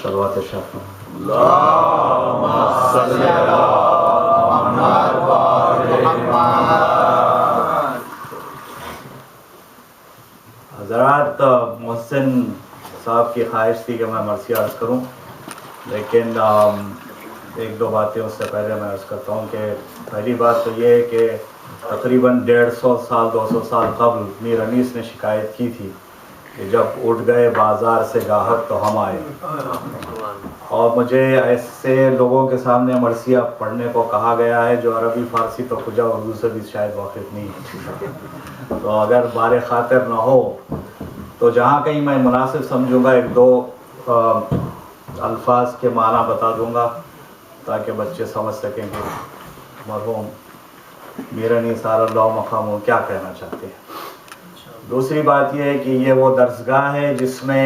صلوات شاہ اللہم صلی علی محمد و آل محمد۔ حضرات، محسن صاحب کی خواہش تھی کہ میں مرثیہ عرض کروں، لیکن ایک دو باتیں اس سے پہلے میں عرض کرتا ہوں کہ پہلی بات تو یہ ہے کہ تقریباً 150 سال 200 سال قبل میر انیس نے شکایت کی تھی کہ جب اٹھ گئے بازار سے گاہک تو ہم آئے، اور مجھے ایسے لوگوں کے سامنے مرثیہ پڑھنے کو کہا گیا ہے جو عربی فارسی تو کجا اردو سے بھی شاید واقف نہیں ہے، تو اگر بار خاطر نہ ہو تو جہاں کہیں میں مناسب سمجھوں گا ایک دو الفاظ کے معنی بتا دوں گا تاکہ بچے سمجھ سکیں کہ مرحوم میر انیس اللہ مقام کیا کہنا چاہتے ہیں۔ دوسری بات یہ ہے کہ یہ وہ درسگاہ ہے جس میں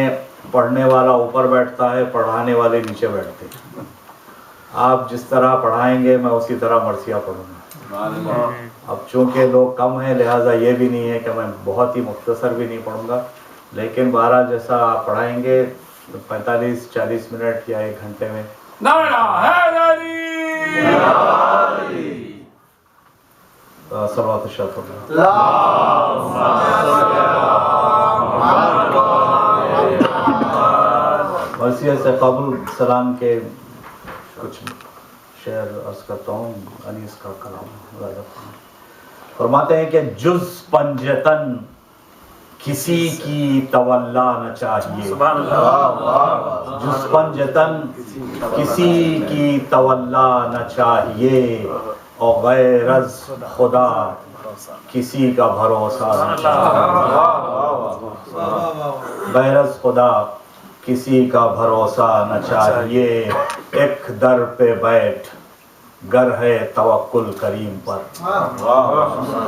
پڑھنے والا اوپر بیٹھتا ہے، پڑھانے والے نیچے بیٹھتے ہیں۔ آپ جس طرح پڑھائیں گے میں اسی طرح مرثیہ پڑھوں گا۔ اب چونکہ لوگ کم ہیں لہٰذا یہ بھی نہیں ہے کہ میں بہت ہی مختصر بھی نہیں پڑھوں گا، لیکن بہرحال جیسا آپ پڑھائیں گے 45-40 منٹ یا 1 گھنٹے میں۔ نعرہ حیدری، صلوات شاہ اللہم صلی علی محمد و آل محمد۔ مرثیہ سے قبل سلام کے کچھ شعر عرض کرتا ہوں، انیس کا کلام فرماتے ہیں کہ جز پنجتن کسی کی تولا نہ چاہیے، جز پنجتن کسی کی تولا نہ چاہیے، اور غیر از خدا کسی کا بھروسہ نہ چاہیے، غیر از خدا کسی کا بھروسہ نہ چاہیے، ایک در پہ بیٹھ گر ہے توکل کریم پر،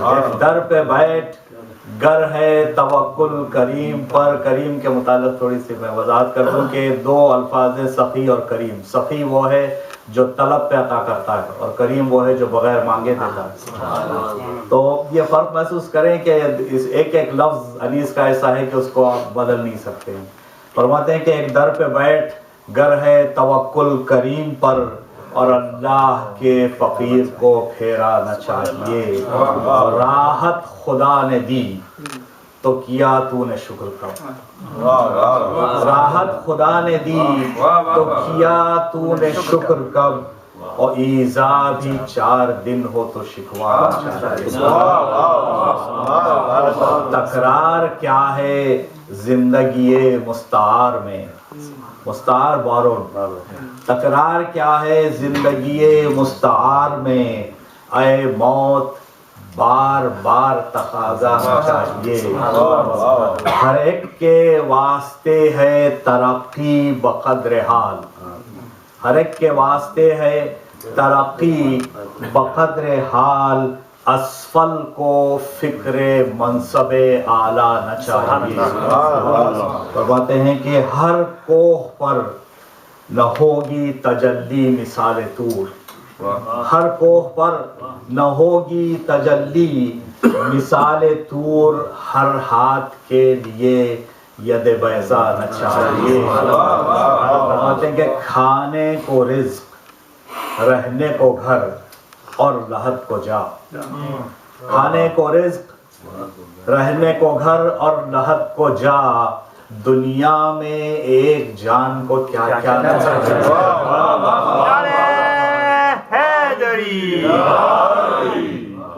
ایک در پہ بیٹھ گر ہے توکل کریم پر۔ کریم کے متعلق تھوڑی سی میں وضاحت کر دوں کہ 2 الفاظ ہیں، سخی اور کریم۔ سخی وہ ہے جو طلب پہ عطا کرتا ہے، اور کریم وہ ہے جو بغیر مانگے دیتا ہے۔ تو یہ فرق محسوس کریں کہ ایک ایک لفظ انیس کا ایسا ہے کہ اس کو آپ بدل نہیں سکتے ہیں۔ فرماتے ہیں کہ ایک در پہ بیٹھ گر ہے توکل کریم پر، اور اللہ کے فقیر کو پھیرا نہ چاہیے، راحت خدا نے دی تو کیا تو نے شکر کب، راحت خدا نے دی تو کیا تو نے شکر کب، اور ایذا بھی 4 دن ہو تو شکوا نہ چاہیے۔ تکرار کیا ہے زندگی مستعار میں، مستعار بارون، تکرار کیا ہے زندگی مستعار میں، اے موت بار بار تقاضا نہ چاہیے، ہر ایک کے واسطے ہے ترقی بقدر حال، ہر ایک کے واسطے ہے ترقی بقدر حال، اسفل کو فکر منصب اعلیٰ نہ چاہیے۔ فرماتے ہیں کہ ہر کوہ پر نہ ہوگی تجلی مثال طور، ہر کوہ پر نہ ہوگی تجلی مثال طور، ہر ہاتھ کے لیے ید بیضا نہ چاہیے۔ فرماتے ہیں کہ کھانے کو رزق، رہنے کو گھر اور لحد کو جا، کھانے کو رزق، رہنے کو گھر اور لحد کو جا، دنیا میں ایک جان کو کیا کیا نہ چاہیے۔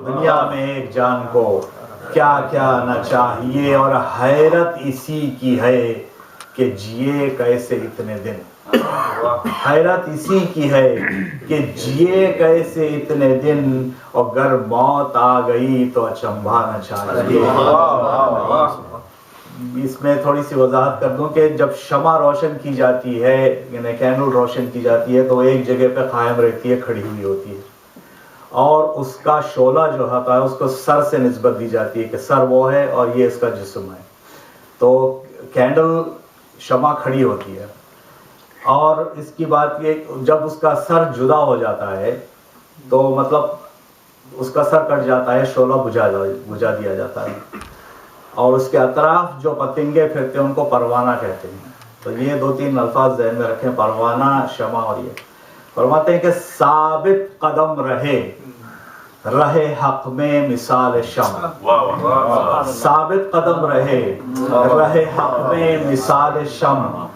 دنیا میں ایک جان کو کیا کیا نہ چاہیے، اور حیرت اسی کی ہے کہ جیے کیسے اتنے دن، حیرت اسی کی ہے کہ جیے کیسے اتنے دن، اور گر موت آ گئی تو اچنبھا نہ چاہیے۔ اس میں تھوڑی سی وضاحت کر دوں کہ جب شمع روشن کی جاتی ہے، یعنی کینڈل روشن کی جاتی ہے، تو ایک جگہ پہ قائم رہتی ہے، کھڑی ہوئی ہوتی ہے، اور اس کا شعلہ جو ہوتا ہے اس کو سر سے نسبت دی جاتی ہے کہ سر وہ ہے اور یہ اس کا جسم ہے۔ تو کینڈل شمع کھڑی ہوتی ہے، اور اس کی بات یہ جب اس کا سر جدا ہو جاتا ہے تو مطلب اس کا سر کٹ جاتا ہے، شعلہ بجھا دیا جاتا ہے، اور اس کے اطراف جو پتنگے پھرتے ہیں ان کو پروانہ کہتے ہیں۔ تو یہ 2-3 الفاظ ذہن میں رکھیں، پروانہ، شمع اور یہ فرماتے ہیں کہ ثابت قدم رہے حق میں مثال شمع، ثابت قدم رہے حق میں مثال شمع،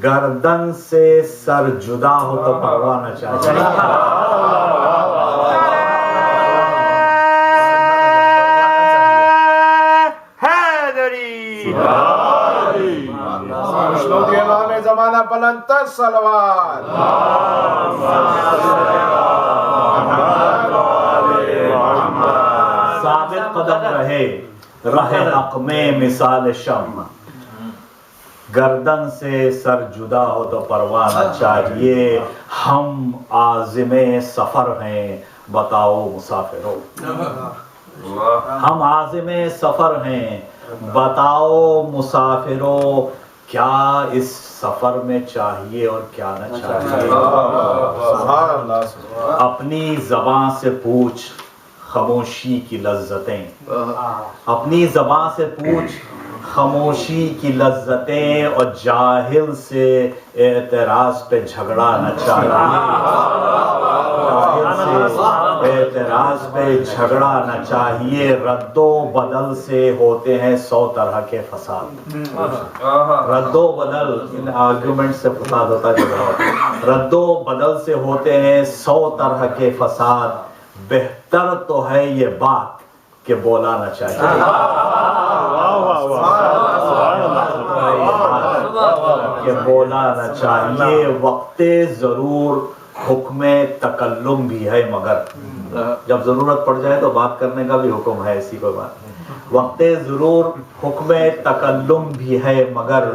گردن سے سر جدا ہو تو پرواہ نہ چاہیے۔ زمانہ بلندتر صلوات۔ ثابت قدم رہے حق میں مثال شمع، گردن سے سر جدا ہو تو پرواہ نہ چاہیے، ہم عازم سفر ہیں بتاؤ مسافروں، ہم عازم سفر ہیں بتاؤ مسافروں، کیا اس سفر میں چاہیے اور کیا نہ چاہیے۔ اپنی زبان سے پوچھ خاموشی کی لذتیں، اپنی زبان سے پوچھ خاموشی کی لذتیں، اور جاہل سے اعتراض پہ جھگڑا نہ چاہیے، جاہل سے اعتراض پہ جھگڑا نہ چاہیے، رد و بدل سے ہوتے ہیں 100 طرح کے فساد، رد و بدل ان آرگومنٹ سے فساد ہوتا ہے، رد و بدل سے ہوتے ہیں 100 طرح کے فساد، بہتر تو ہے یہ بات کہ بولا نہ چاہیے، کہ بولا نہ چاہیے، وقت ضرور حکم تکلم بھی ہے، مگر جب ضرورت پڑ جائے تو بات کرنے کا بھی حکم ہے، ایسی کوئی بات نہیں، وقت ضرور حکم تکلم بھی ہے، مگر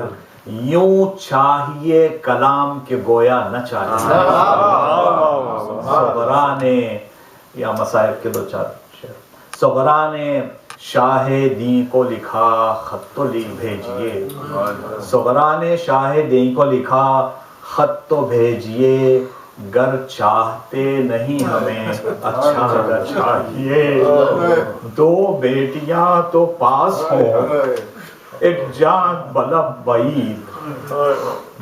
یوں چاہیے کلام کے گویا نہ چاہیے۔ صغرا نے یا مصائب کے 2-4 شعر، صغرا نے شاہ دین کو لکھا خط تو بھیجیے، صغرا نے شاہ دین کو لکھا خط تو بھیجیے، گر چاہتے نہیں ہمیں اچھا گر چاہیے، 2 بیٹیاں تو پاس ہوں ایک جان بلب بعید،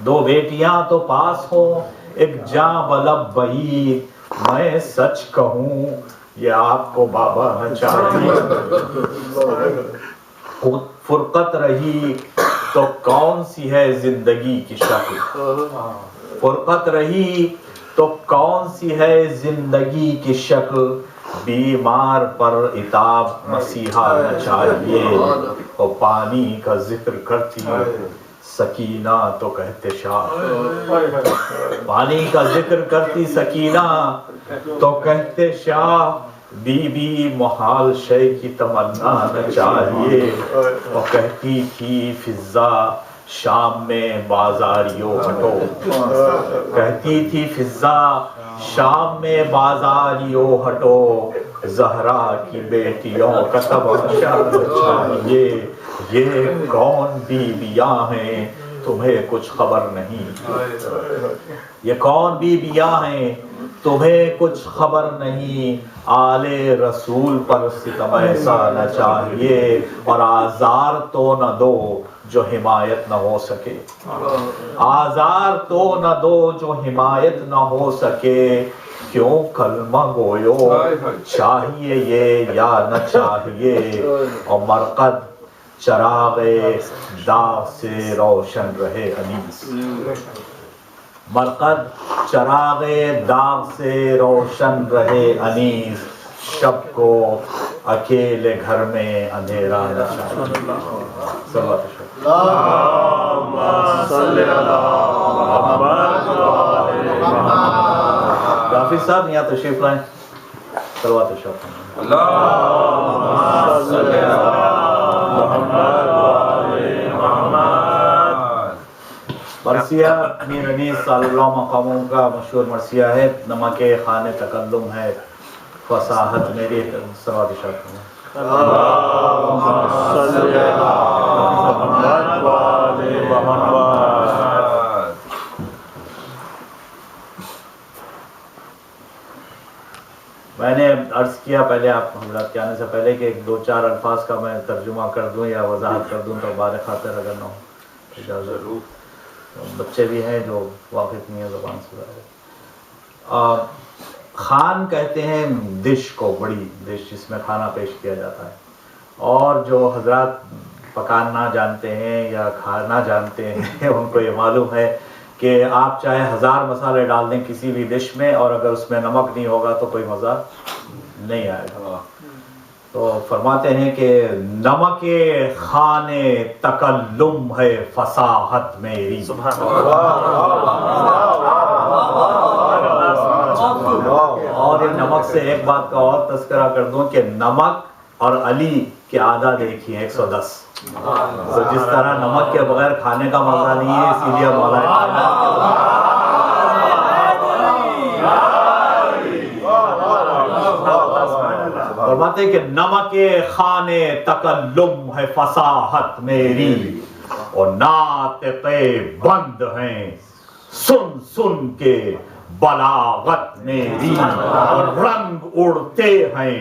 2 بیٹیاں تو پاس ہوں ایک جان بلب بعید، میں سچ کہوں یہ آپ کو بابا نہ چاہیے، فرقت رہی تو کون سی ہے زندگی کی شکل، فرقت رہی تو کون سی ہے زندگی کی شکل، بیمار پر عتاب مسیحا نہ چاہیے، اور پانی کا ذکر کرتی سکینہ تو کہتے شاہ، پانی کا ذکر کرتی سکینہ تو کہتے شاہ، بی بی محال شے کی تمنا نہ چاہیے، وہ کہتی تھی فضا شام میں بازاریوں ہٹو، کہتی تھی فضا شام میں بازاریوں ہٹو، زہرا کی بیٹیوں کا تماشا نہ چاہیے، یہ کون بیویاں ہیں تمہیں کچھ خبر نہیں، یہ کون بیویاں ہیں تمہیں کچھ خبر نہیں، آل رسول پر ستم ایسا نہ چاہیے، اور آزار تو نہ دو جو حمایت نہ ہو سکے، آزار تو نہ دو جو حمایت نہ ہو سکے، کیوں کلمہ گویو چاہیے یہ یا نہ چاہیے، اور مرقد چراغ داغ سے روشن رہے انیس، مرقد چراغ داغ سے روشن رہے انیس، شب کو اکیلے گھر میں اندھیرا نہ چاہیے۔ حافظ صاحب یہاں تشریف لائیں، صلوات الشریف۔ مرثیہ میر انیس صلی اللہ مقاموں کا مشہور مرثیہ ہے، نمک خان تکلم ہے، فصاحت میری صلوات الشریف۔ میں نے عرض کیا پہلے آپ حضرات کے آنے سے پہلے کہ 2-4 الفاظ کا میں ترجمہ کر دوں یا وضاحت کر دوں تو بار خاطر اگر نہ ہو اجازت۔ بچے بھی ہیں جو واقف نہیں ہیں زبان سے. خان کہتے ہیں ڈش کو، بڑی ڈش جس میں کھانا پیش کیا جاتا ہے. اور جو حضرات پکانا جانتے ہیں یا کھانا جانتے ہیں ان کو یہ معلوم ہے کہ آپ چاہے 1000 مسالے ڈال دیں کسی بھی ڈش میں، اور اگر اس میں نمک نہیں ہوگا تو کوئی مزہ نہیں آئے گا. تو فرماتے ہیں کہ نمک خانے تکلم ہے فصاحت میری. اور یہ نمک سے ایک بات کا اور تذکرہ کر دوں کہ نمک اور علی کے اعداد ایک ہی ہیں، 110. تو جس طرح نمک کے بغیر کھانے کا مزہ نہیں ہے، اسی لیے فرماتے ہیں کہ نمک خانے تکلم ہے فصاحت میری، اور ناطق بند ہیں سن سن کے بلاغت میری، اور رنگ اڑتے ہیں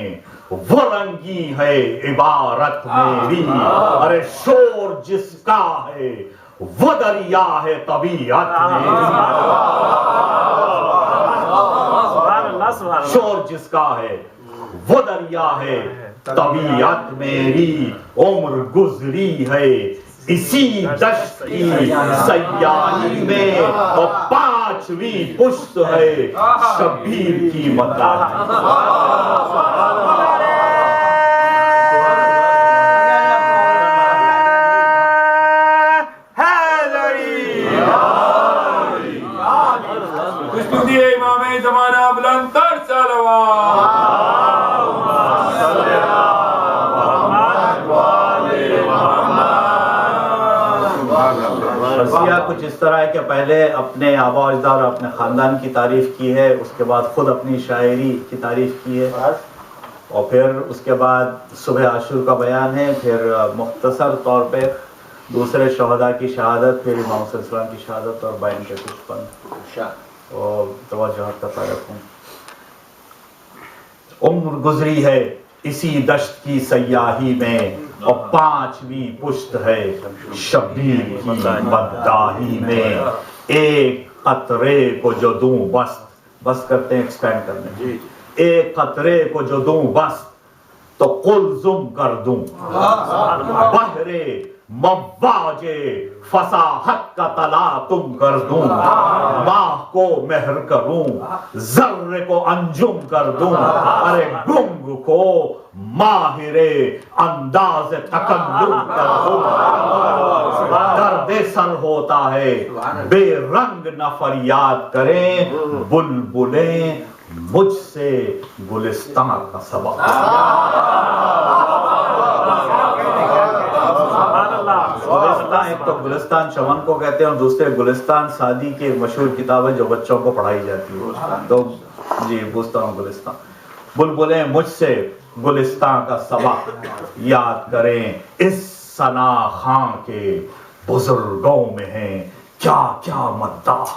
وہ رنگی ہے عبارت میری. ارے شور جس کا ہے وہ دریا ہے طبیعت میری. شور جس کا ہے وہ دریا ہے طبیعت میری. عمر گزری ہے اسی دشت کی سیاحی میں، اور 5ویں پشت ہے شبیر کی مداحی. امام زمانہ بلند تر وصیہ کچھ اس طرح ہے کہ پہلے اپنے آبا و اجداد اور اپنے خاندان کی تعریف کی ہے، اس کے بعد خود اپنی شاعری کی تعریف کی ہے، اور پھر اس کے بعد صبح عاشور کا بیان ہے، پھر مختصر طور پہ دوسرے شہداء کی شہادت، پھر امام صلی اللہ علیہ وسلم کی شہادت اور بیان کے کچھ پن اور توجہات کا تعارف ہوں. عمر گزری ہے اسی دشت کی سیاحی میں، اور 5ویں پشت ہے شبیر کی مداحی میں. ایک قطرے کو جو دوں بس کرتے ہیں ایکسپینڈ کرنے، ایک قطرے کو جو دوں بس تو قلزم کر دوں، بحرے مواج فصاحت کا تلاطم کر دوں، ماہ کو مہر کروں ذرے کو انجم کر دوں، ارے گنگ کو ماہر انداز تکلم کر دوں. درد سر ہوتا ہے بے رنگ نہ فریاد کریں بلبلیں مجھ سے گلستان کا سبق. گلستان، ایک تو گلستان چمن کو کہتے ہیں اور دوسرے گلستان سعدی کی ایک مشہور کتاب ہے جو بچوں کو پڑھائی جاتی ہے. تو جی پوچھتا ہوں گلستان. بلبلیں مجھ سے گلستان کا سبق یاد کریں، اس ثنا خاں کے بزرگوں میں ہیں کیا کیا مداح.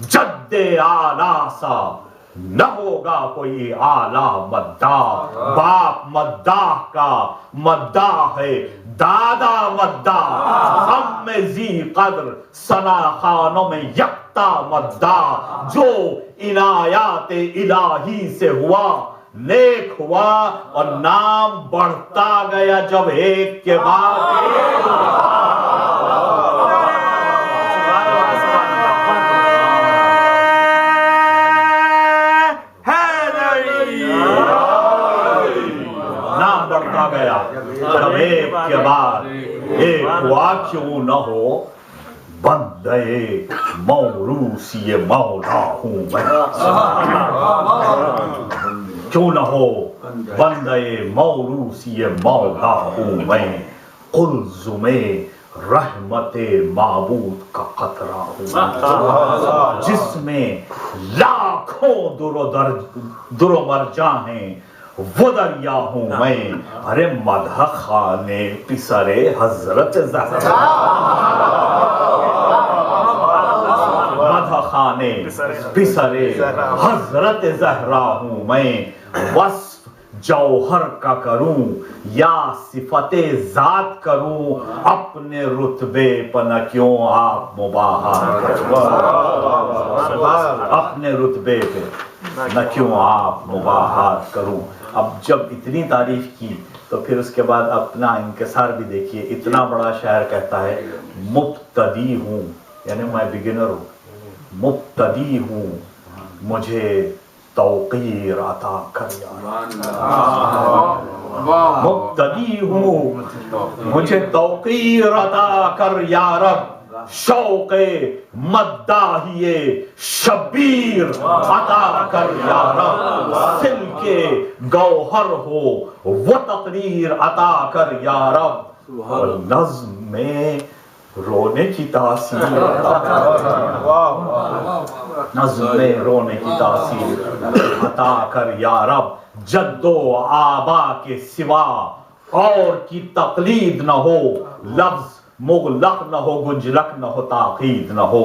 جد اعلیٰ سا نہ ہوگا کوئی اعلیٰ مداح، باپ مداح کا مداح ہے دادا مداح، ہم میں ذی قدر ثنا خانوں میں یکتا مداح. جو عنایات الہی سے ہوا نیک ہوا، اور نام بڑھتا گیا جب ایک کے بعد ایک. نام بڑھتا گیا جب ایک کے بعد ایک ہوا، کیوں نہ ہو بندے موروثی مولا ہوں میں، کیوں نہ ہو بندے موروثی مولا ہوں میں. قلزم رحمت معبود کا قطرہ ہوں جس میں لاکھوں در و مرجاں ہیں، وہ دریا ہوں میں. ارے مدح خانے پسرے حضرت زہرا، مدح خانے پسرے حضرت زہرا ہوں میں. وصف جوہر کا کروں یا صفت ذات کروں اپنے رتبے پر نہ کیوں آپ مباحات کروں اپنے رتبے پہ نہ کیوں آپ مباحات کروں. اب جب اتنی تعریف کی تو پھر اس کے بعد اپنا انکسار بھی دیکھیے. اتنا بڑا شاعر کہتا ہے مبتدی ہوں یعنی میں بگنر ہوں, مبتدی ہوں مجھے توقیر عطا کر یا رب, مبتدی ہوں مجھے توقیر عطا کر یا رب, شوق مداحی شبیر عطا کر یا رب, سل کے گوہر ہو وہ تقریر عطا کر یا رب, نظم میں رونے کی تاثیر نظم میں رونے کی تاثیر عطا کر یا رب, جد و آبا کے سوا اور کی تقلید نہ ہو, لفظ مغلق نہ ہو گنجلق نہ ہو تاقید نہ ہو.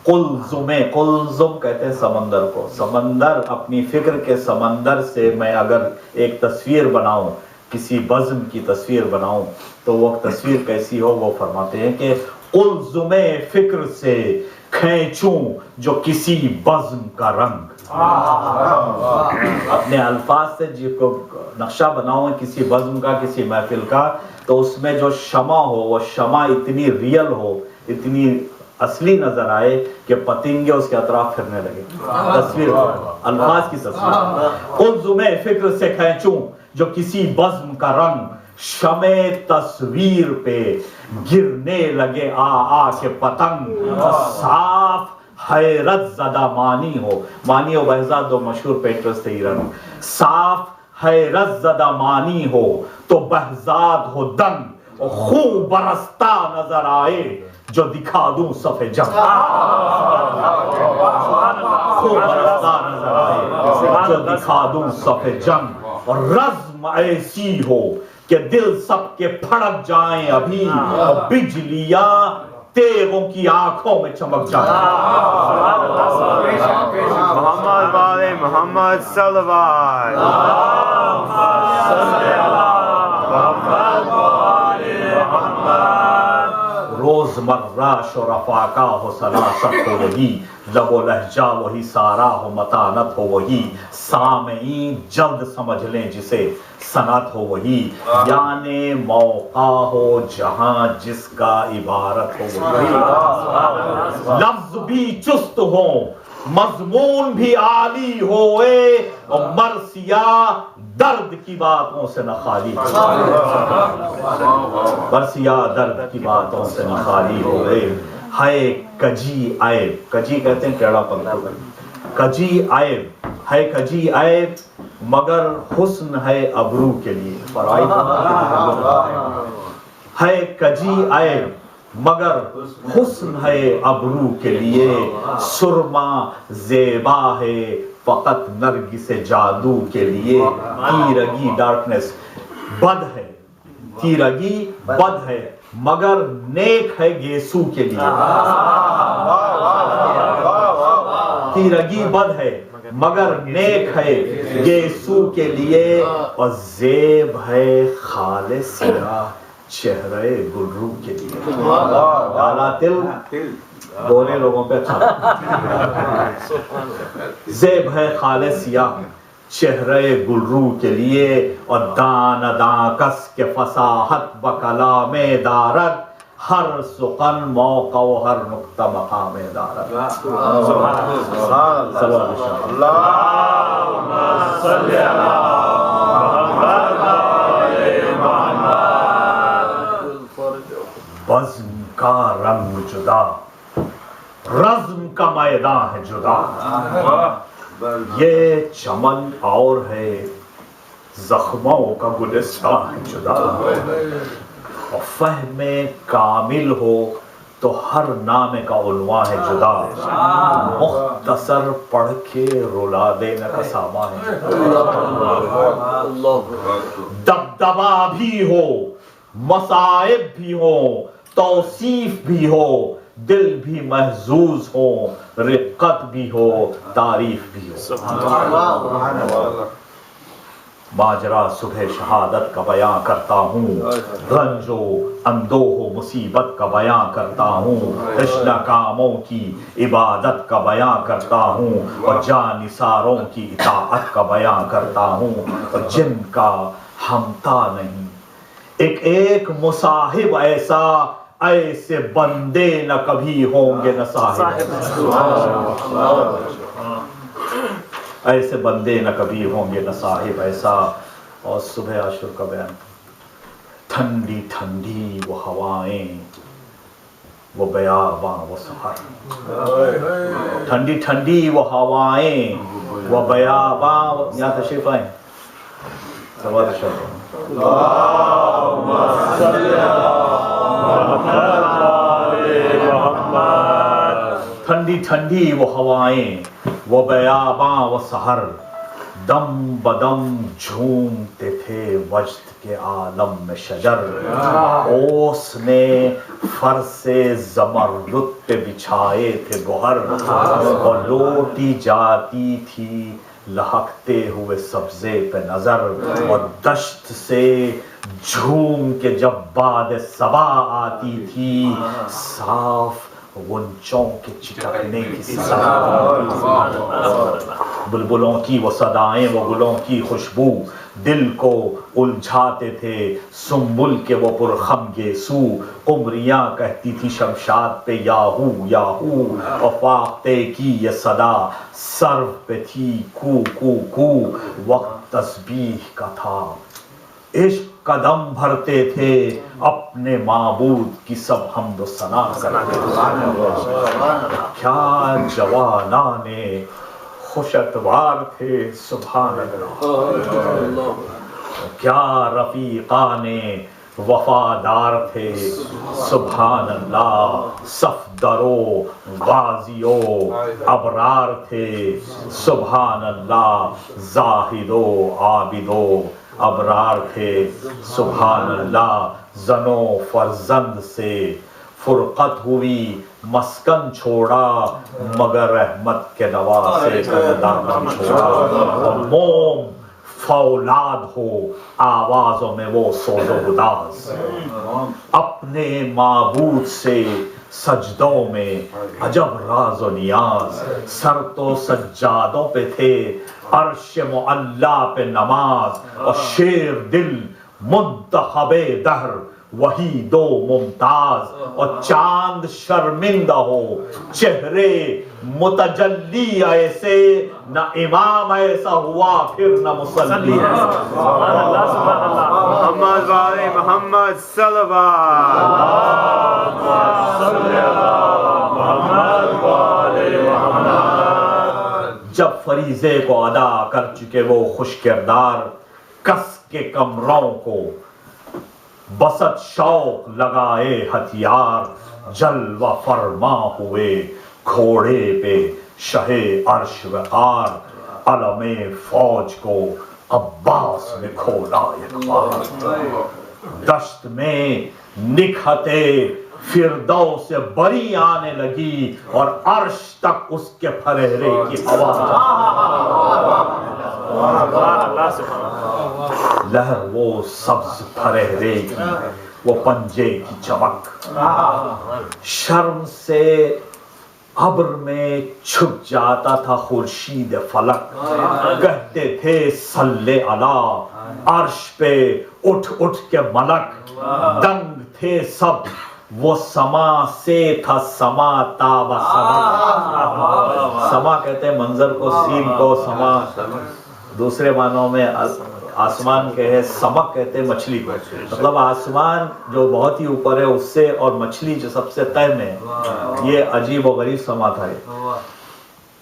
قلزم, قلزم کہتے ہیں سمندر کو, سمندر اپنی فکر کے سمندر سے میں اگر ایک تصویر بناؤں, کسی بزم کی تصویر بناؤں تو وہ تصویر کیسی ہو, وہ فرماتے ہیں کہ قلزم فکر سے کھینچوں جو کسی بزم کا رنگ. اپنے الفاظ سے جس کو نقشہ بناؤں کسی بزم کا, کسی محفل کا, تو اس میں جو شمع ہو وہ شمع اتنی ریئل ہو, اتنی اصلی نظر آئے کہ پتنگے اس کے اطراف پھرنے لگے. تصویر الفاظ کی تصویر. قلزم فکر سے کھینچوں جو کسی بزم کا رنگ, شمع تصویر پہ گرنے لگے آ کے پتنگ, صاف حیرت زدہ مانی ہو, مانی و بہزاد دو مشہور پینٹرز تھے ایران, صاف حیرت زدہ مانی ہو تو بہزاد ہو دنگ, خون برستا نظر آئے جو دکھا دوں صف جنگ. خون برستا نظر آئے جو دکھا دوں صف جنگ, اور رزم ایسی ہو کہ دل سب کے پھڑک جائیں ابھی, بجلیاں تیغوں کی آنکھوں میں چمک جائیں. محمد والے محمد صلی اللہ روز مرہ شرفا کا ہو سلاست ہو وہی, لب و لہجہ وہی, سارا ہو متانت ہو وہی, سامعین جلد سمجھ لیں جسے سنت ہو وہی, یعنی موقع ہو جہاں جس کا عبارت ہو وہی, لفظ بھی چست ہوں مضمون بھی عالی ہوئے, اور مرثیہ درد کی باتوں سے نہ خالی مرثیہ درد کی باتوں سے نہ خالی ہوئے. ہے کجی عیب, کجی کہتے ہیں ٹیڑھا پنکھا, کجی عیب ہے کجی عیب مگر حسن ہے ابرو کے لیے. ہے کجی عیب مگر حسن ہے ابرو کے لیے, سرما زیبا ہے فقط نرگس جادو کے لیے. تیرگی ڈارکنیس بد ہے, تیرگی بد ہے مگر نیک ہے گیسو کے لیے. تیرگی بد ہے مگر نیک ہے گیسو کے لیے, اور زیب ہے خالص سیاہ چہرے گلرو کے لیے. ڈالا تل بولے لوگوں پہ اچھا. زیب ہے خالص سیاہ چہرے گلرو کے لیے, اور دان دان کس کے فصاحت بکلام دارت, ہر سخن موقع و ہر نقطہ مقام دارت. بزم کا رنگ جدا, رزم کا میدان ہے جدا, یہ چمن اور ہے زخموں کا گلستان ہے جدا. اور فہم کامل ہو تو ہر نام کا عنوان ہے جدا, مختصر پڑھ کے رلا دینے کا سامان ہے. دبدبا بھی ہو, مصائب بھی ہو, توصیف بھی ہو, دل بھی محظوظ ہو, رقت بھی ہو, تعریف بھی ہو. ماجرا صبح شہادت کا بیاں کرتا ہوں، رنج و اندوہ و مصیبت کا بیاں کرتا ہوں، تشنہ کاموں کی عبادت کا بیاں کرتا ہوں، اور جانثاروں کی اطاعت کا بیاں کرتا ہوں، اور جن کا ہمتا نہیں ایک ایک مصاحب ایسا، ایسے بندے نہ کبھی ہوں گے نہ صاحب، ایسے بندے نہ کبھی ہوں گے نہ صاحب ایسا۔ اور صبح عاشور کا بیان، ٹھنڈی ٹھنڈی وہ ہوائیں، وہ بیاباں وہ سحر، ٹھنڈی ٹھنڈی وہ ہوائیں، وہ بیاباں، یہاں تشریف آئیں ٹھنڈی ٹھنڈی وہ ہوائیں، وہ بیاباں وہ سحر، دم بدم جھومتے تھے وجد کے عالم میں شجر، اوس نے فرش زمرد پہ بچھائے تھے گوہر، اور لوٹی جاتی تھی لہکتے ہوئے سبزے پہ نظر، اور دشت سے جھوم کے جب باد صبا آتی تھی صاف غنچوں کے چٹکنے کی صدا، بلبلوں کی وہ صدائیں، وہ گلوں کی خوشبو دل کو الجھاتے تھے، سنبل کے وہ پرخم گیسو، قمریاں کہتی تھی شمشاد پہ یاہو یاہو، اور فاختے کی یہ صدا سرو پہ تھی کو کو کو، وقت تسبیح کا تھا عشق قدم بھرتے تھے، اپنے معبود کی سب حمد و ثنا کرتے تھے، کیا جوانان خوش اتوار تھے سبحان اللہ، کیا رفیقان وفادار تھے سبحان اللہ، صفدرو غازیو ابرار تھے سبحان اللہ، زاہدو عابدو ابرار تھے سبحان اللہ، زنو فرزند سے فرقت ہوئی مسکن چھوڑا، مگر رحمت کے نواسے کا دامن چھوڑا، اور موم فولاد ہو آوازوں میں وہ سوز و گداز، اپنے معبود سے سجدوں میں عجب راز و نیاز، سر تو سجادوں پہ تھے عرش معلا پہ نماز، اور شیر دل منتخب دہر وحید و ممتاز، اور چاند شرمندہ ہو چہرے متجلی ایسے، نہ امام ایسا ہوا پھر نہ مصلی ایسا۔ سبحان اللہ سبحان اللہ، محمد والے محمد صلوات، محمد والے محمد۔ جب فریضے کو ادا کر چکے وہ خوش کردار، کس کے کمروں کو بسط شوق لگائے ہتھیار، جلوہ فرما ہوئے گھوڑے پہ شہ عرش وقار، علم فوج کو عباس نے کھولا ایک بار، دشت میں نکھتے فردوس بری آنے لگی، اور عرش تک اس کے پھریرے کی آواز، لہر وہ سبز پھریرے کی، وہ پنجے کی چمک، شرم سے ابر میں چھپ جاتا تھا خورشید فلک، کہتے تھے صلی علی، عرش پہ اٹھ اٹھ کے ملک، دنگ تھے سب وہ سما سے تھا سما تاب سما، سما کہتے ہیں منظر کو، سین کو سما دوسرے معنوں میں آسمان کے ہے، سمک کہتے ہیں مچھلی کو، مطلب آسمان جو بہت ہی اوپر ہے اس سے، اور مچھلی جو سب سے تہ میں، یہ عجیب و غریب سما تھا۔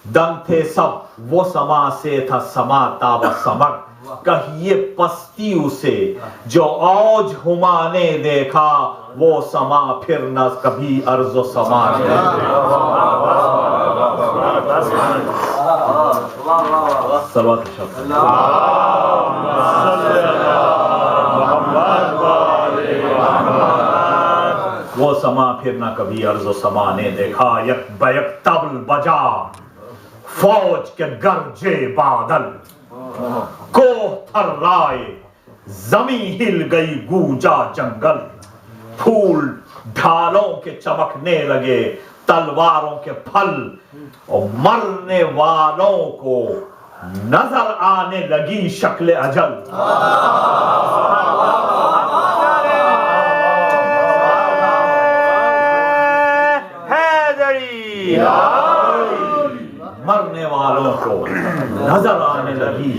دنگ تھے سب وہ سما سے تھا سما تاب سمک، کہیے پستی اسے جو اوج ہما نے دیکھا، وہ سما پھر نہ کبھی ارض و سما نے وہ سما پھر نہ کبھی ارض و سما نے دیکھا، یک بیک طبل بجا فوج کے گرجے بادل، کوہ تھرائے زمین ہل گئی گونجا جنگل پھول ڈھالوں کے چمکنے لگے تلواروں کے پھل اور مرنے والوں کو نظر آنے لگی شکل اجل مرنے والوں کو نظر آنے لگی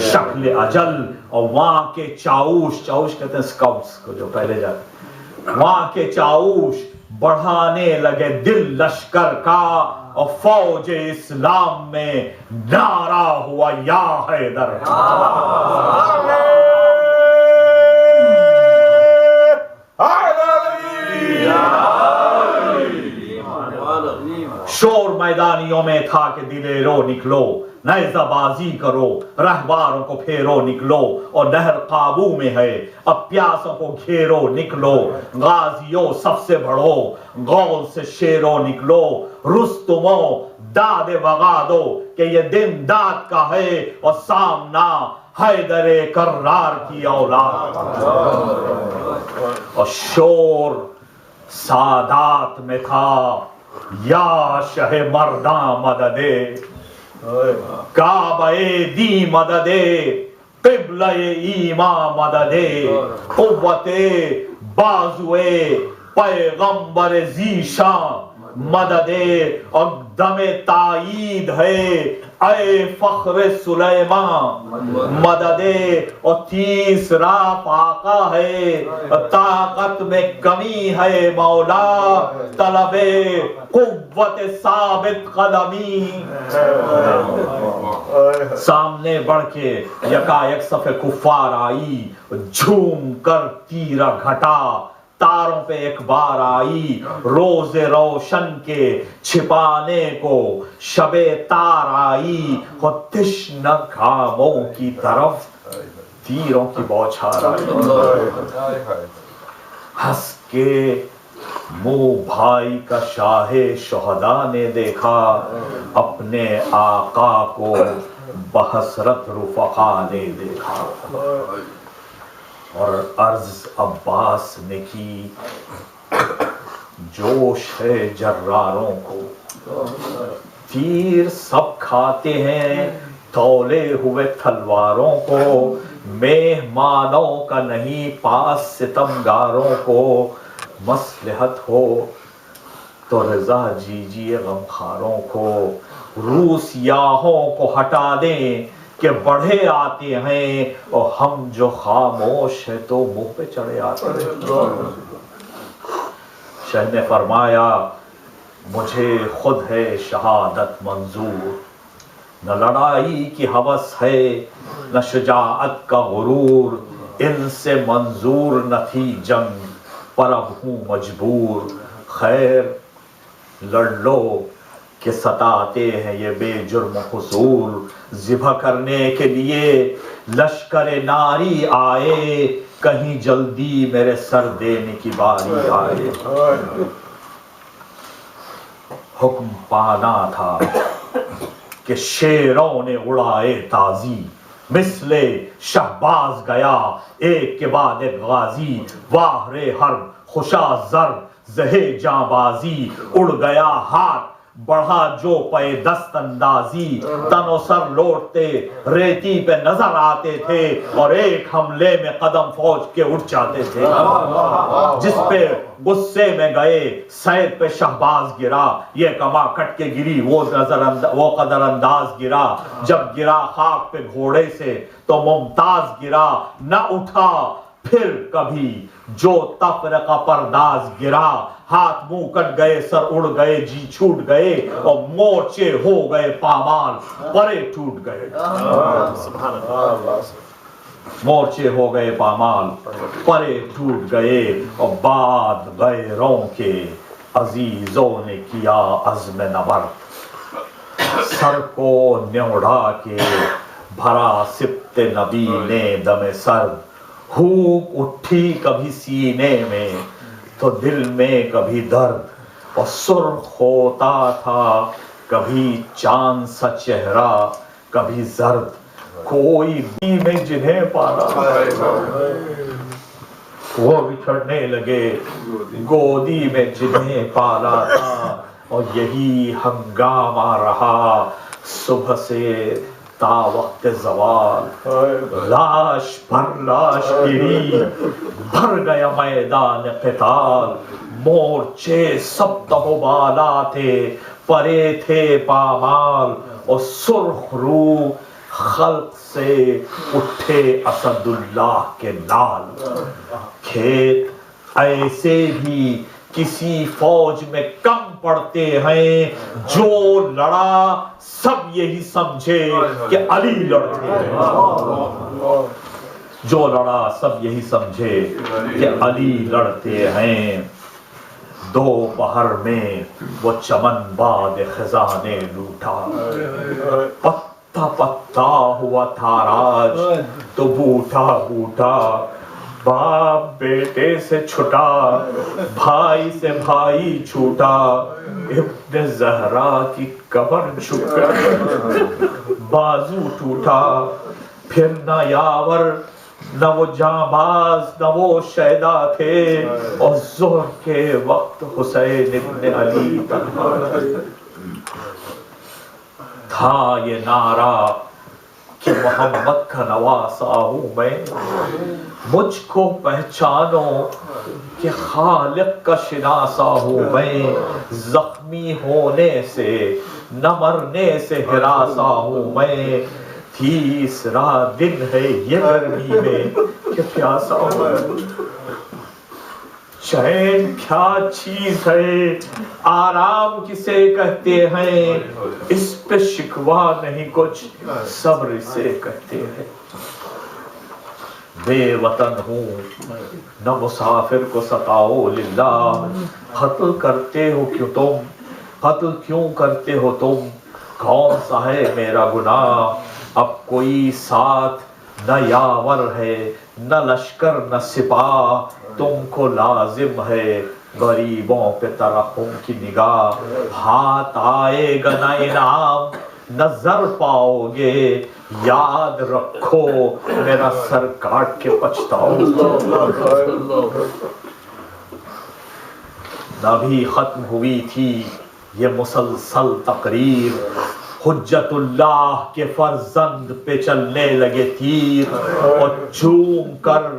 شکل اجل اور وہاں کے چاؤش کہتے ہیں سکاؤٹس کو جو پہلے جاتے وہاں کے چاؤش بڑھانے لگے دل لشکر کا اور فوج اسلام میں نعرہ ہوا یا حیدر شور میدانیوں میں تھا کہ دلیرو نکلو نیزہ بازی کرو رہباروں کو پھیرو نکلو اور نہر قابو میں ہے اب پیاسوں کو گھیرو نکلو غازیوں سب سے بڑھو غول سے شیرو نکلو رستمو داد وغا دو کہ یہ دن داد کا ہے اور سامنا حیدر کرار کی اولاد اور شور سادات میں تھا یا شہ مرداں مددے کعبہ دی مددے قبلہ ایمان مددے قوت بازوے پیغمبر ذیشان مددے اور دم تائید ہے اے فخر سلیمان مددے اور تیسرا فاقہ ہے طاقت میں کمی ہے مولا طلب قوت ثابت قدمی سامنے بڑھ کے یکایک صف کفار آئی جھوم کر تیرا گھٹا تاروں پہ ایک بار آئی روز روشن کے چھپانے کو شب تار آئی اور تشنہ گھاموں کی طرف تیروں کی بوچھار آئی ہنس کے منہ بھائی کا شاہ شہداء نے دیکھا اپنے آقا کو بحسرت رفقا نے دیکھا اور عرض عباس نے کی جوش ہے جراروں کو تیر سب کھاتے ہیں تولے ہوئے تلواروں کو مہمانوں کا نہیں پاس ستمگاروں کو مصلحت ہو تو رضا جیجیے غمخاروں کو روسیاہوں کو ہٹا دیں کہ بڑھے آتے ہیں اور ہم جو خاموش ہیں تو منہ پہ چڑھے آتے ہیں شاہ نے فرمایا مجھے خود ہے شہادت منظور نہ لڑائی کی ہوس ہے نہ شجاعت کا غرور ان سے منظور نہ تھی جنگ پر اب ہوں مجبور خیر لڑ لو کہ ستاتے ہیں یہ بے جرم قصور ذبح کرنے کے لیے لشکر ناری آئے کہیں جلدی میرے سر دینے کی باری آئے حکم پانا تھا کہ شیروں نے اڑائے تازی مثل شہباز گیا ایک کے بعد ایک غازی واہ رے حرب خوشا زر زہے جاں بازی اڑ گیا ہاتھ بڑھا جو پے دست اندازی تن و سر لوٹتے ریتی پہ نظر آتے تھے اور ایک حملے میں قدم فوج کے اٹھ جاتے تھے جس پہ غصے میں گئے سید پہ شہباز گرا یہ کما کٹ کے گری وہ قدر انداز گرا جب گرا خاک پہ گھوڑے سے تو ممتاز گرا نہ اٹھا پھر کبھی جو تفرقہ پرداز گرا ہاتھ منہ کٹ گئے سر اڑ گئے جی چھوٹ گئے اور مورچے ہو گئے پامال پرے ٹوٹ گئے مورچے ہو گئے پامال پرے ٹوٹ گئے اور بعد غیروں کے عزیزوں نے کیا عزم نبرد سر کو نیوڑا کے بھرا سبت نبی نے دم سرد بھوک اٹھی کبھی سینے میں تو دل میں کبھی درد اور سرخ ہوتا تھا کبھی چاند سا چہرہ کبھی زرد کوئی دی میں جنہیں پالا وہ بچھڑنے لگے گودی میں جنہیں پالا تھا، اور یہی ہنگامہ رہا صبح سے تا وقت زوال۔ لاش پر لاش گری بھر گیا میدان قتال، مورچے سب تہو بالا تھے پرے تھے پامال، اور سرخ رو خلق سے اٹھے اسد اللہ کے نال۔ کھیت ایسے بھی کسی فوج میں کم پڑتے ہیں، جو لڑا سب یہی سمجھے کہ علی لڑتے ہیں، جو لڑا سب یہی سمجھے کہ علی لڑتے ہیں۔ دوپہر میں وہ چمن باد خزاں نے لوٹا، پتا پتا ہوا تھا راج تو بوٹا بوٹا، باپ بیٹے سے چھٹا بھائی سے بھائی چھوٹا، ابن زہرا کی قبر جھک کر بازو ٹوٹا، پھر نہ یاور نہ وہ جانباز نہ وہ شیدا تھے، اور ظہر کے وقت حسین ابن علی تنہا تھا۔ یہ نعرہ کہ محمد کا نواسا ہوں میں، مجھ کو پہچانو کہ خالق کا شناسا ہوں میں، زخمی ہونے سے نہ مرنے سے ہراسا ہوں میں، تیسرا دن ہے یہ گرمی میں کہ پیاسا ہوں۔ چین کیا چیز ہے آرام کسے کہتے ہیں، اس پہ شکوہ نہیں کچھ صبر اسے کہتے ہیں۔ بے وطن ہوں نہ مسافر کو ستاؤ للہ، قتل کرتے ہو کیوں تم، قتل کیوں کرتے ہو تم، کون سا ہے میرا گناہ، اب کوئی ساتھ نہ یاور ہے نہ لشکر نہ سپاہ، تم کو لازم ہے غریبوں پہ ترحم کی نگاہ، ہاتھ آئے گا نہ انعام نہ زر پاؤ گے، یاد رکھو میرا سر کاٹ کے پچھتاؤ۔ نبی ختم ہوئی تھی یہ مسلسل تقریر، حجت اللہ کے فرزند پہ چلنے لگے تیر، اور چوم کر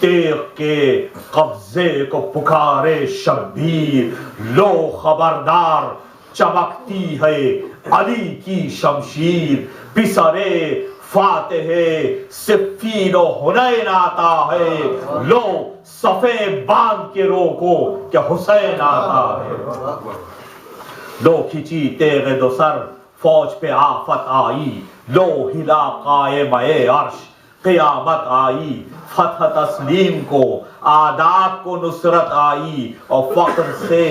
تیغ کے قبضے کو پکارے شبیر، لو خبردار چمکتی ہے علی کی شمشیر، پسرے فاتح صفین و حنین آتا ہے، لو صفے باندھ کے روکو کہ حسین آتا ہے، لو کھچی تیغ دو سر فوج پہ آفت آئی، لو ہلا قائم عرش قیامت آئی، فتح تسلیم کو آداب کو نصرت آئی، اور فخر سے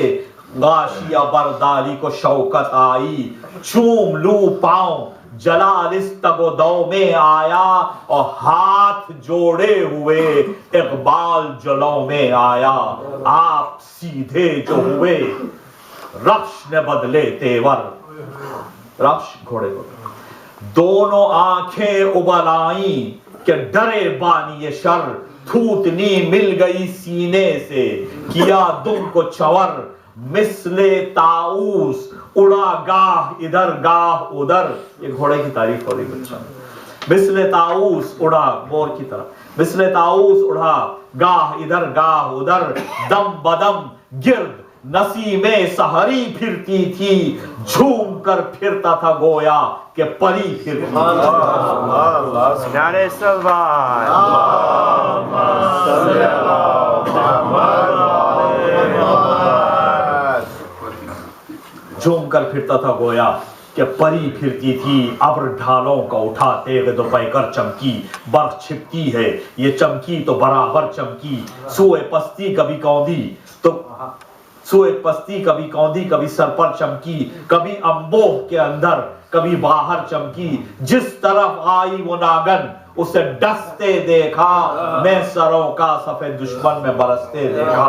غاشیہ برداری کو شوکت آئی، چوم لو پاؤں جلال اس تگ و دو میں آیا، اور ہاتھ جوڑے ہوئے اقبال جلوں میں آیا، آپ سیدھے جو ہوئے رخش نے بدلے تیور، رخش گھوڑے کو دونوں آنکھیں ابل آئیں کہ ڈرے بانی شر، تھوتنی مل گئی سینے سے کیا دم کو چور، مثل طاؤس اڑا گاہ ادھر گاہ ادھر، یہ گھوڑے کی تعریف ہو رہی بچہ، مثل طاؤس اڑا مور کی طرح، مثل طاؤس اڑا گاہ ادھر گاہ ادھر، دم بدم گرد نسیم سحری پھرتی تھی، جھوم کر پھرتا تھا گویا کہ پری پھرتی تھی۔ نعرہ صلوات، جھوم کر پھرتا تھا گویا کہ پری پھرتی تھی، ابر ڈھالوں کا اٹھا تیغ دو پیکر چمکی، برق چھپتی ہے یہ چمکی تو برابر چمکی، سوئے پستی کبھی کوندی تو سوئے پستی کبھی کوندی، کبھی سر پر چمکی، کبھی انبوہ کے اندر کبھی باہر چمکی، جس طرف آئی وہ ناگن اسے ڈستے دیکھا، میں سروں کا سفید دشمن میں برستے دیکھا۔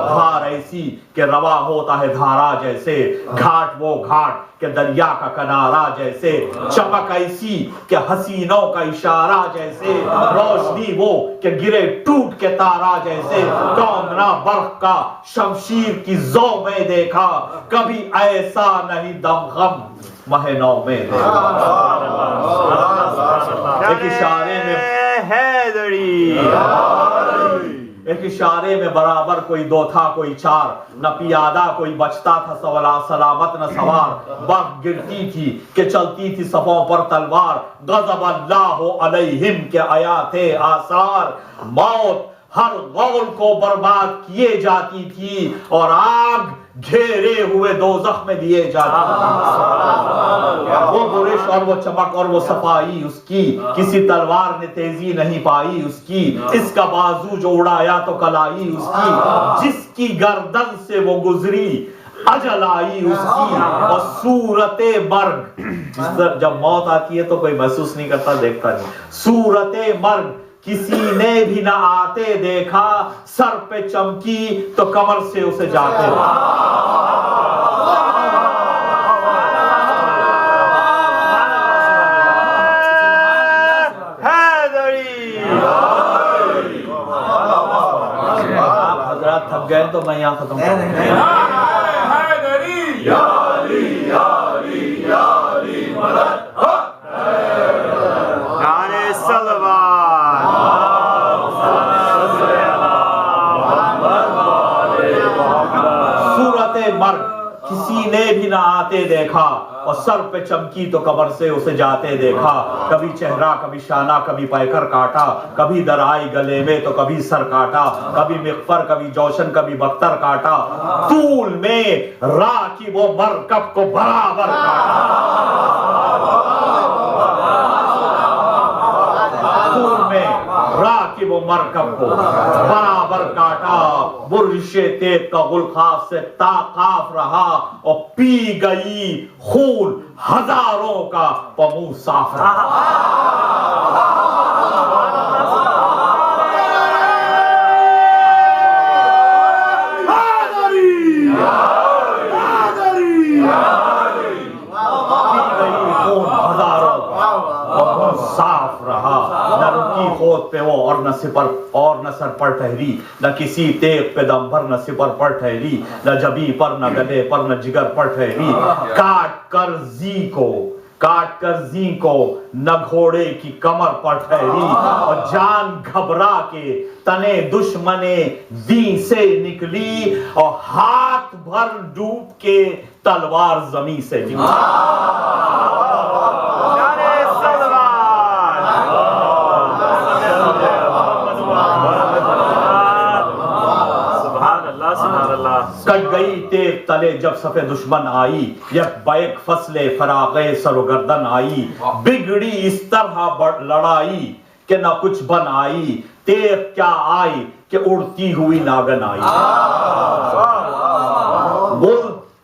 دھار ایسی کہ روا ہوتا ہے دھارا جیسے، گھاٹ وہ گھاٹ کہ دریا کا کنارہ جیسے، چمک ایسی کہ حسینوں کا اشارہ جیسے، روشنی وہ کہ گرے ٹوٹ کے تارا جیسے، کون نہ برق کا شمشیر کی زو میں دیکھا، کبھی ایسا نہیں دم غم ماہ نو میں دیکھا۔ ایک اشارے میں حیدری، ایک اشارے میں برابر کوئی دو تھا کوئی چار، نہ پیادہ کوئی بچتا تھا سلامت نہ سوار، برف گرتی تھی کہ چلتی تھی صفوں پر تلوار، غضب اللہ علیہم کے آیات آثار، موت ہر غول کو برباد کیے جاتی تھی اور آگ گھیرے ہوئے دوزخ میں دیے جاتی تھی۔ وہ برش اور وہ چمک اور وہ صفائی اس کی، کسی تلوار نے تیزی نہیں پائی اس کی، اس کا بازو جو اڑایا تو کلائی اس کی، جس کی گردن سے وہ گزری اجل آئی اس کی، اور صورت مرگ، جب موت آتی ہے تو کوئی محسوس نہیں کرتا، دیکھتا نہیں، صورت مرگ کسی نے بھی نہ آتے دیکھا، سر پہ چمکی تو کمر سے اسے جاتے آپ حضرات تھک گئے تو میں یہاں ختم کروں گا۔ مرگ کسی نے بھی نہ آتے دیکھا، اور سر پہ چمکی تو قبر سے اسے جاتے دیکھا، کبھی چہرہ کبھی شانہ کبھی پیکر کاٹا، کبھی درائی گلے میں تو کبھی سر کاٹا، کبھی مغفر کبھی جوشن کبھی بختر کاٹا، طول میں راکب و مرکب کو برابر کاٹا، طول میں راکب و مرکب کو برابر کاٹا، برش تیب کا غلخاف سے تاقاف رہا، اور پی گئی خون ہزاروں کا پمو صاف رہا۔ صاف رہا، نہ رکی خود پہ وہ اور نہ سپر اور نہ سر پر ٹھہری، نہ کسی تیغ پہ دم بھر نہ سپر پر ٹھہری، نہ جبی پر نہ گدے پر نہ جگر پر ٹھہری، کاٹ کر زی کو نہ گھوڑے کی کمر پر ٹھہری، اور جان گھبرا کے تنے دشمنے دین سے نکلی، اور ہاتھ بھر ڈوب کے تلوار زمین سے نکلی۔ کٹ گئی تیغ تلے جب صف دشمن آئی، یک بیک فصل فراغ سر و گردن آئی، بگڑی اس طرح لڑائی کہ نہ کچھ بن آئی، تیغ کیا آئی کہ اڑتی ہوئی ناگن آئی۔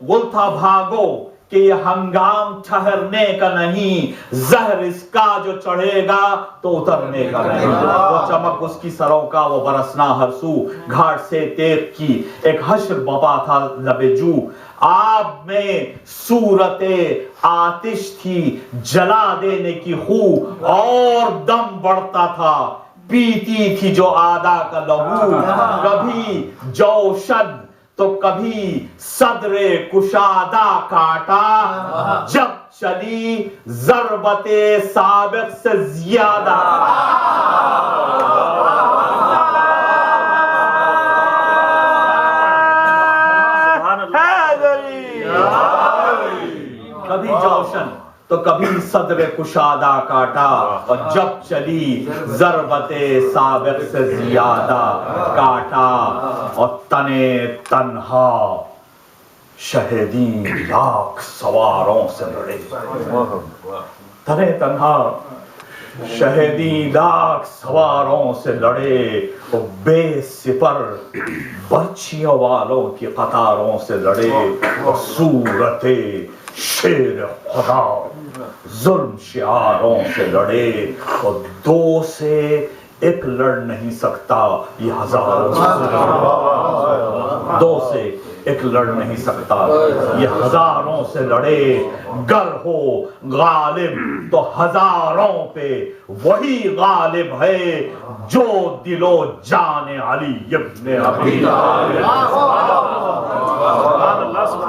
گل تھا بھاگو کہ یہ ہنگام ٹھہرنے کا نہیں، زہر اس کا جو چڑھے گا تو اترنے کا نہیں، وہ چمک اس کی سروں کا وہ برسنا ہر سو، گھاٹ سے تیغ کی ایک حشر بپا تھا لب جو، آب میں صورت آتش تھی جلا دینے کی خو، اور دم بڑھتا تھا پیتی تھی جو آدھا کا لہو، کبھی جوشن تو کبھی صدر کشادہ کاٹا، جب چلی ضربت سابق سے زیادہ۔ کبھی جوشن تو کبھی صدر کشادہ کاٹا، اور جب چلی ضربت سابق سے زیادہ کاٹا، اور تنے تنہا شہیدین لاکھ سواروں سے لڑے، تنے تنہا شہیدین لاکھ سواروں سے لڑے، وہ بے سپر برچھیوں والوں کی قطاروں سے لڑے، اور صورت شیر خدا ظلم شعاروں سے لڑے اور دو سے ایک لڑ نہیں سکتا یہ ہزاروں سے دو سے ایک لڑ نہیں سکتا یہ ہزاروں سے لڑے گر ہو غالب تو ہزاروں پہ وہی غالب ہے جو دل و جان علی ابن ابی طالب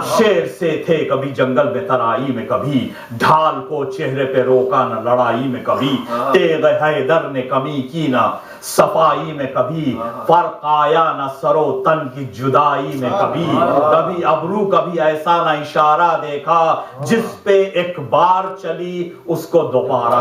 شیر سے تھے کبھی جنگل میں ترائی میں کبھی ڈھال کو چہرے پہ روکا نہ لڑائی میں کبھی تیغ حیدر نے کمی کی نہ صفائی میں کبھی فرق آیا نہ سر و تن کی جدائی میں کبھی کبھی ابرو کبھی ایسا نہ اشارہ دیکھا جس پہ ایک بار چلی اس کو دوبارہ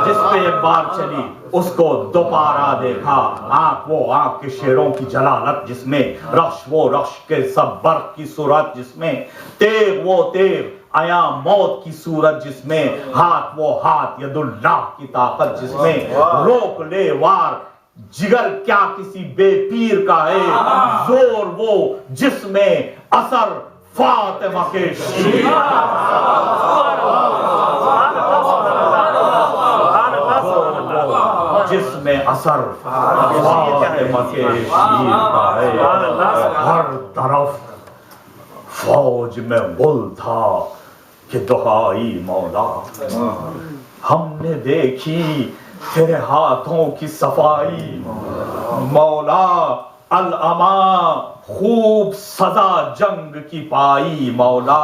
جس پہ ایک بار چلی اس کو دوبارہ دیکھا آنکھ وہ آنکھ کے شیروں کی جلالت جس میں رخش وہ رخش کے سب برق کی صورت جس میں تیغ وہ تیغ آیا موت کی صورت جس میں ہاتھ وہ ہاتھ ید اللہ کی طاقت جس میں روک لے وار جگر کیا کسی بے پیر کا ہے زور وہ جس میں اثر فاطمہ کے شیر جس میں اثر فاطمہ کے شیر کا ہے ہر طرف فوج میں گل تھا کہ دہائی مولا ہم نے دیکھی تیرے ہاتھوں کی صفائی مولا الاما خوب سزا جنگ کی پائی مولا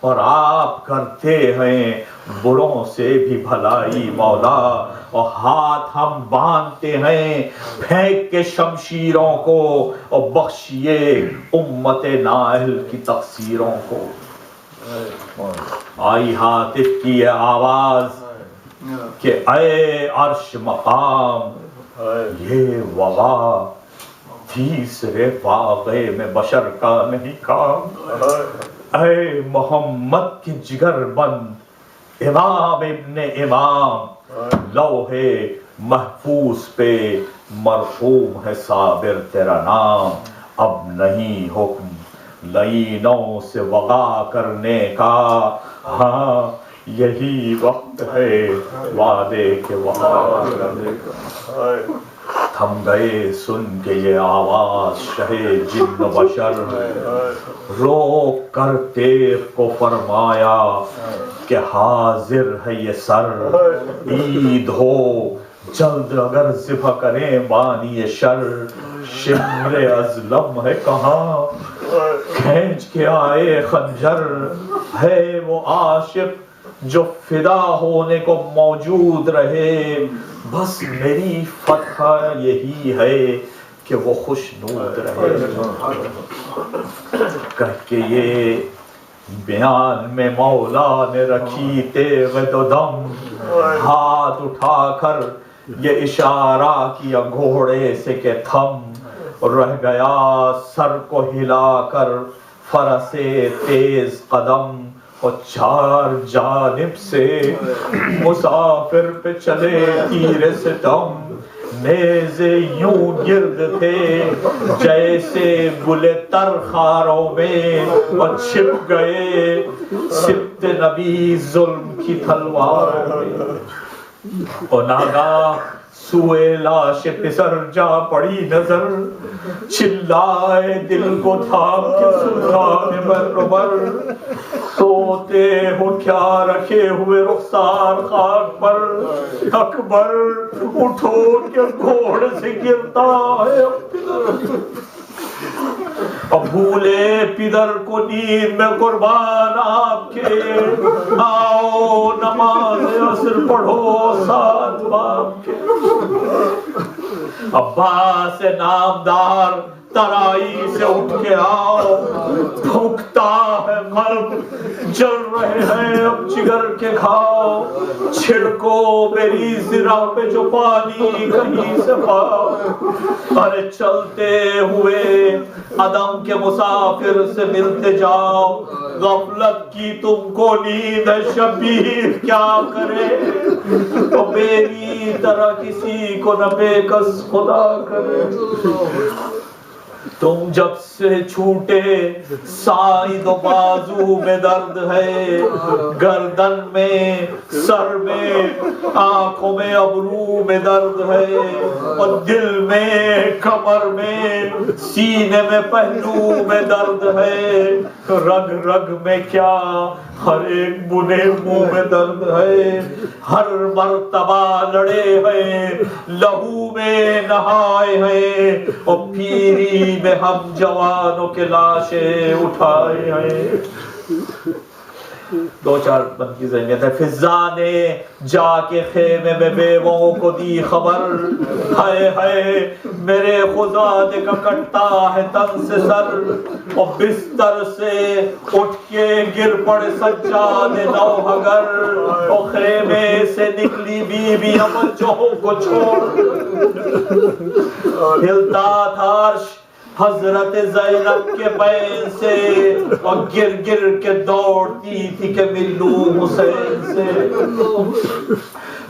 اور آپ کرتے ہیں بروں سے بھی بھلائی مولا اور ہاتھ ہم باندھتے ہیں پھینک کے شمشیروں کو اور بخشیے امت نااہل کی تقصیروں کو آئی ہاتف کی یہ آواز کہ اے عرش مقام یہ وغا تیسرے واقعے میں بشر کا نہیں کام اے محمد کی جگر بند امام ابن امام لوح محفوظ پہ مرحوم ہے صابر تیرا نام اب نہیں حکم لعینوں سے وغا کرنے کا ہاں یہی وقت ہے وعدے کے وغا کرنے کا تھم گئے سن کے یہ آواز شہ جن و بشر روک کر تیغ کو فرمایا کہ حاضر ہے یہ سر عید ہو جلد اگر ذبح کریں بانی شر شمر ازلم ہے کہاں کھینچ کے آئے خنجر ہے وہ عاشق جو فدا ہونے کو موجود رہے بس میری فتح یہی ہے کہ وہ خوشنود رہے کہہ کے یہ بیان میں مولا نے رکھی تیغ دو دم ہاتھ اٹھا کر یہ اشارہ کیا گھوڑے سے کہ تھم رہ گیا سر کو ہلا کر فرس تیز قدم اور چار جانب سے مسافر پہ چلے تیر ستم نیزے یوں گرد تھے جیسے گلے تر خاروں میں اور چھپ گئے سبت نبی ظلم کی تلوار میں اور ناگاہ سوئے لاش پسر جا پڑی نظر چلائے دل کو تھام کے سلطان بربر سوتے ہو کیا رکھے ہوئے رخسار خاک پر اکبر اٹھو کہ گھوڑے سے گرتا ہے اب بھولے پدر کو نیند میں قربان آپ کے آؤ نماز عصر پڑھو ساتھ باپ کے عباس نامدار ترائی سے اٹھ کے آؤ، دھوکتا ہے قلب، جل رہے ہیں اب جگر کے گھاؤ، چھڑکو میری زرہ پہ جو پانی کہیں سے پاؤ، ارے چلتے ہوئے عدم کے مسافر سے ملتے جاؤ، غفلت کی تم کو نیند ہے شبیر کیا کرے، تو میری طرح کسی کو نہ بے کس خدا کرے، تم جب سے چھوٹے سائد و بازو میں درد ہے، گردن میں، سر میں، آنکھوں میں، ابرو میں درد ہے، اور دل میں، کمر میں، سینے میں، پہلو میں درد ہے، رگ رگ میں کیا ہر ایک بنے منہ میں درد ہے، ہر مرتبہ لڑے ہیں، لہو میں نہائے ہیں، اور پیری میں ہم جوانوں کے لاشیں اٹھائے ہیں۔ دو چار بند کی ذہنیت ہے۔ فضا نے جا کے خیمے میں بیووں کو دی خبر، ہائے ہائے میرے خزانے کا کٹتا ہے تن سے سر، اور بستر سے اٹھ کے گر پڑے سجاد نوحگر، اور خیمے سے نکلی بی بی بچوں کو چھوڑ، ہلتا تھا عرش حضرت زینب کے بین سے، اور گر گر کے دوڑتی تھی کہ ملوں حسین سے،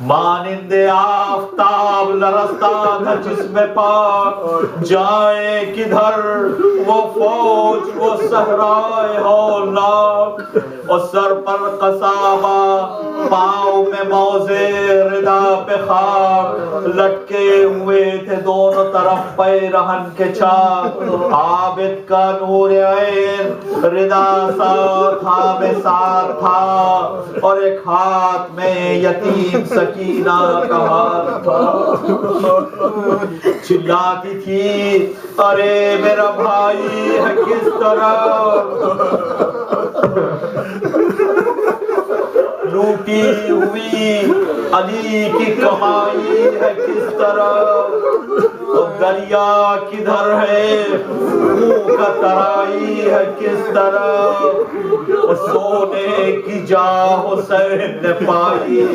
مانند آفتاب لرزتا تھا جسم پاک، جائیں کدھر وہ فوج وہ صحرائے ہولناک، اور سر پر قصابہ پاؤں میں موزے ردا پہ خاک، لٹکے ہوئے تھے دونوں طرف پیرہن کے چاک، عابد کا نور عین ردا ساتھ میں ساتھ تھا، اور ایک ہاتھ میں یتیم سکینہ کا ہاتھ تھا، چلاتی تھی ارے میرا بھائی ہے کس طرح، لوٹی ہوئی علی کی کمائی ہے کس طرح، دریا کدھر ہے منہ کا ترائی ہے کس طرح، سونے کی جا حسین نے پائی،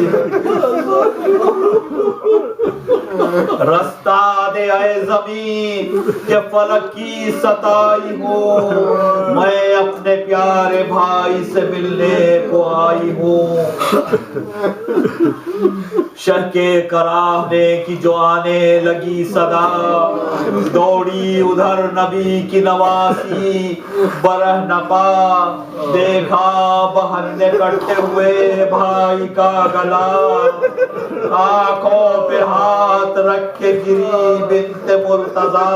رستہ دے اے زمین کہ فلک کی ستائی ہوں، میں اپنے پیارے بھائی سے ملنے کو آئی ہوں، شہ کے کراہنے کی جو آنے لگی صدا، دوڑی ادھر نبی کی نواسی برہ نپا، دیکھا بہن نے کٹتے ہوئے بھائی کا گلا، آنکھوں پہ ہاتھ رکھ کے گری بنت مرتضیٰ،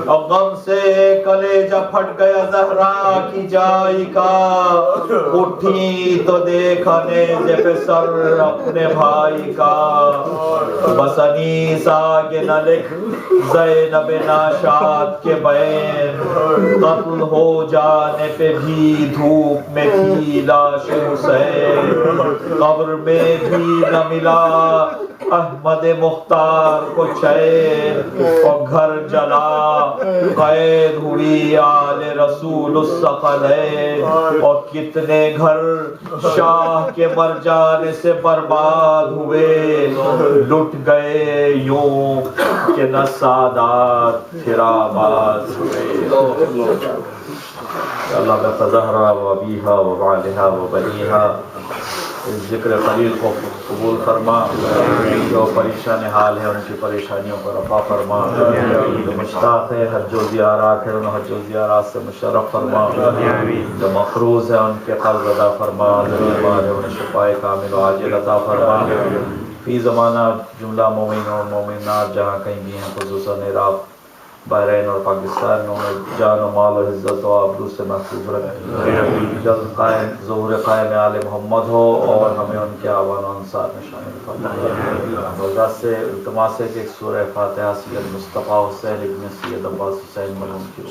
اور غم سے کلیجہ پھٹ گیا زہرا کی جائی کا، اٹھی تو دیکھا نیزے پہ سر اپنے بھائی کا، بس انیس آگے نہ لکھ زینب ناشاد کے بین، قتل ہو جانے پہ بھی دھوپ میں تھی لاش حسین، قبر میں بھی نہ ملا احمد مختار کو چین، اور گھر جلا قید ہوئی آل رسول الثقلین، اور کتنے گھر شاہ کے مر جانے سے برباد ہوئے، لٹ گئے یوں کہ نہ سادات پھر آباد ہوئے۔ اللہ بقضہرہ و ابیہا و بعلہا و بنیہا، ذکر قلیل کو قبول فرما، جو پریشان حال ہے ان کی پریشانیوں کو رفع فرما، جو مشتاق ہے حج و زیارات ہے ان حج و زیارات سے مشرف فرما، جو مقروض ہے ان کے قرض ادا فرما، جو بیمار ہے انہیں شفائے کامل و عاجل عطا فرما، فی زمانہ جملہ مومن اور مومنات جہاں کہیں بھی ہیں، خصوصاً عراق، بحرین اور پاکستان میں جان و مال و عزت و آبرو سے محفوظ رکھیں، جلد قائم ظہور قائم آل محمد ہو، اور ہمیں ان کے آبان و انصار میں شامل فرمائے۔ حضرات سے التماس ہے کہ ایک سورہ فاتحہ سید مصطفیٰ حسین ابن سید عباس حسین مرحوم کی